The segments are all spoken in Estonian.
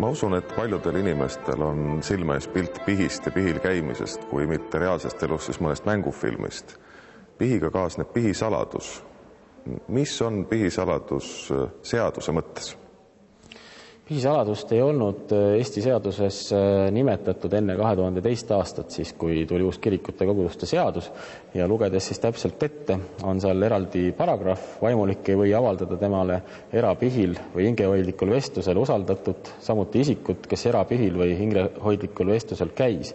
Ma usun, et paljudel inimestel on silme ees pilt pihist ja pihil käimisest, kui mitte reaalsest elust, siis mõnest mängufilmist. Pihiga kaasneb pihisaladus. Mis on pihisaladus seaduse mõttes? Pihisaladust ei olnud Eesti seaduses nimetatud enne 2002. aastat, siis kui tuli uus kirikute koguduste seadus ja lugedes siis täpselt ette, on seal eraldi paragrahv, vaimulik ei või avaldada temale erapihil või hingehoidlikul vestlusel usaldatud, samuti isikut, kes erapihil või hingehoidlikul vestlusel käis.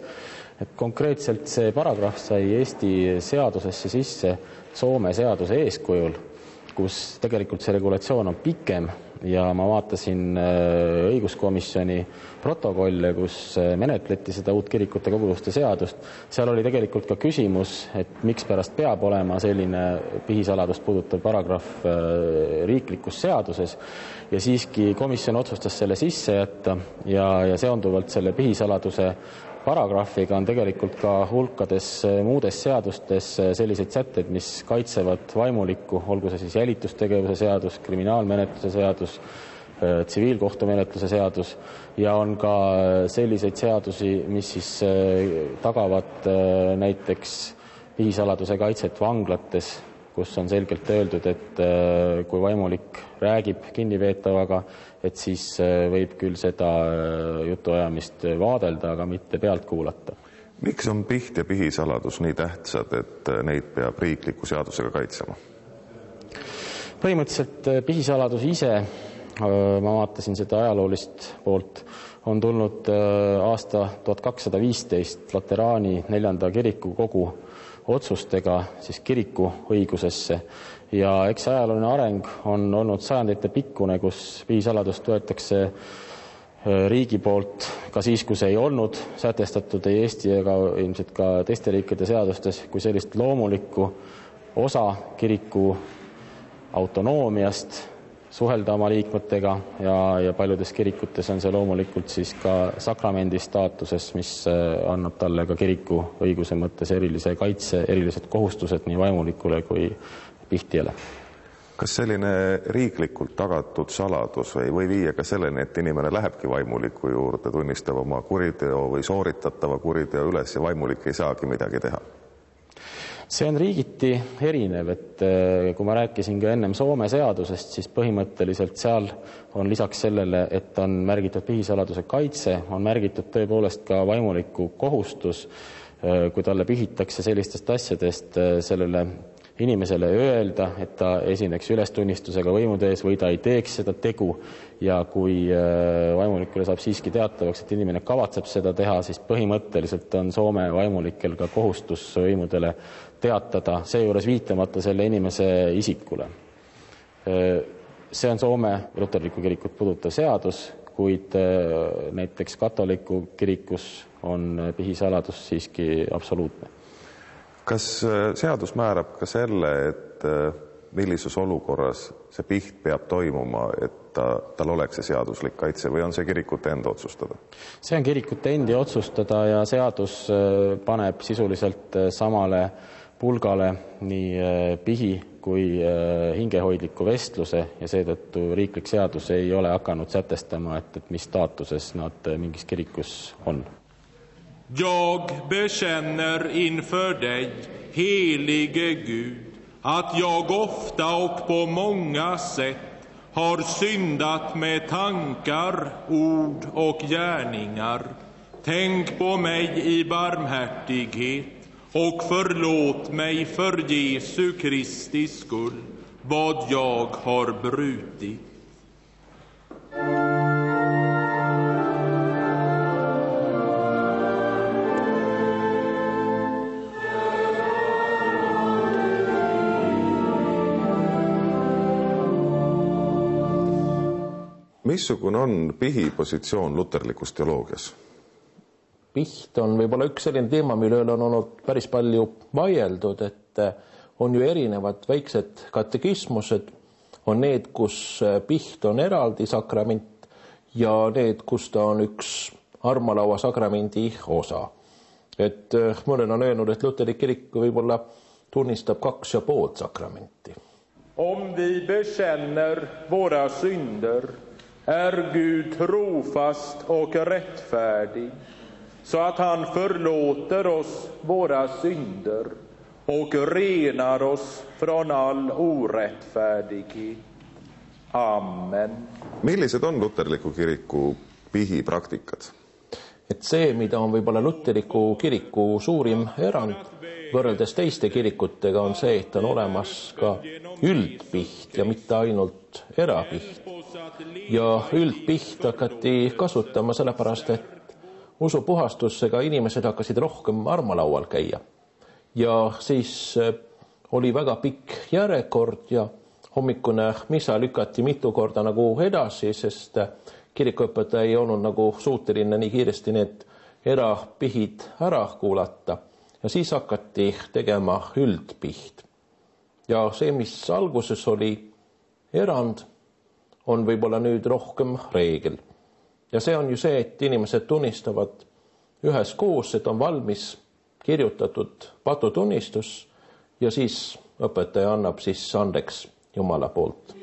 Et konkreetselt see paragrahv sai Eesti seadusesse sisse Soome seaduse eeskujul, kus tegelikult see regulatsioon on pikem ja ma vaatasin õiguskomisjoni protokolle, kus menetleti seda uut kirikute koguduste seadust. Seal oli tegelikult ka küsimus, et miks pärast peab olema selline pihisaladust puudutav paragrahv riiklikus seaduses ja siiski komisjon otsustas selle sisse jätta ja seonduvalt selle pihisaladuse paragrahviga on tegelikult ka hulkades muudes seadustes selliseid sätted, mis kaitsevad vaimulikku, olgu see siis jälitustegevuse seadus, kriminaalmenetluse seadus, tsiviilkohtumenetluse seadus ja on ka selliseid seadusi, mis siis tagavad näiteks pihisaladuse kaitset vanglates, kus on selgelt öeldud, et kui vaimulik räägib kinnipeetavaga, et siis võib küll seda jutuajamist vaadelda, aga mitte pealt kuulata. Miks on piht ja pihisaladus nii tähtsad, et neid peab riikliku seadusega kaitsema? Põhimõtteliselt pihisaladus ise, ma vaatasin seda ajaloolist poolt, on tulnud aasta 1215 Lateraani 4. kiriku kogu otsustega siis kiriku õigusesse ja eks ajalooline areng on olnud sajandite pikkune, kus pihisaladust võetakse riigi poolt ka siis, kui see ei olnud sätestatud ei Eesti ega ilmselt ka teiste riikide seadustes, kui sellist loomulikku osa kiriku autonoomiast suhelda oma liikmetega ja paljudes kirikutes on see loomulikult siis ka sakramendi staatuses, mis annab talle ka kiriku õiguse mõttes erilise kaitse, erilised kohustused nii vaimulikule kui pihtijale. Kas selline riiklikult tagatud saladus või viia ka selleni, et inimene lähebki vaimuliku juurde, tunnistab oma kuriteo või sooritatava kuriteo üles ja vaimulik ei saagi midagi teha? See on riigiti erinev, et kui ma rääkisin ka ennem Soome seadusest, siis põhimõtteliselt seal on lisaks sellele, et on märgitud pihisaladuse kaitse, on märgitud tõepoolest ka vaimuliku kohustus, kui talle pihitakse sellistest asjadest sellele inimesele öelda, et ta esineks ülestunnistusega võimude ees või ta ei teeks seda tegu ja kui vaimulikule saab siiski teatavaks, et inimene kavatseb seda teha, siis põhimõtteliselt on Soome vaimulikel ka kohustus võimudele teatada, seejuures viitamata selle inimese isikule. See on Soome luterliku kirikut puudutav seadus, kuid näiteks katoliku kirikus on pihisaladus siiski absoluutne. Kas seadus määrab ka selle, et millises olukorras see piht peab toimuma, et tal oleks see seaduslik kaitse või on see kirikute enda otsustada? See on kirikute endi otsustada ja seadus paneb sisuliselt samale pulgale nii pihi kui hingehoidliku vestluse ja seetõttu riiklik seadus ei ole hakanud sätestama, et mis staatuses nad mingis kirikus on. Jag bekänner inför dig, helige Gud, att jag ofta och på många sätt har syndat med tankar, ord och gärningar. Tänk på mig i barmhärtighet och förlåt mig för Jesu Kristi skull vad jag har brutit. Missugune on pihi positsioon luterlikus teoloogias? Piht on võib-olla üks selline teema, mille on olnud päris palju vaieldud, et on ju erinevad väiksed katekismused, on need, kus piht on eraldi sakrament ja need, kus ta on üks armalaua sakramendi osa. Et mõned on öelnud, et luterlik kirik võib-olla tunnistab 2,5 sakramenti. Om vi bekänner våra synder är Gud trofast och rättfärdig, så att han förlåter oss våra synder och renar oss från all orättfärdighet. Amen. Millised on luterliku kiriku pihipraktikad? Et see, mida on võib-olla luteriku kiriku suurim erand võrreldes teiste kirikutega, on see, et on olemas ka üldpiht ja mitte ainult erapiht. Ja üldpiht hakati kasutama sellepärast, et usupuhastusega inimesed hakkasid rohkem armalaual käia. Ja siis oli väga pikk järjekord ja hommikune misa lükati mitu korda nagu edasi, sest kirikuõpetaja ei olnud nagu suuteline nii kiiresti need erapihid ära kuulata. Ja siis hakati tegema üldpiht. Ja see, mis alguses oli erand, on võib-olla nüüd rohkem reegel. Ja see on ju see, et inimesed tunnistavad üheskoos, et on valmis kirjutatud patutunnistus ja siis õpetaja annab siis andeks Jumala poolt.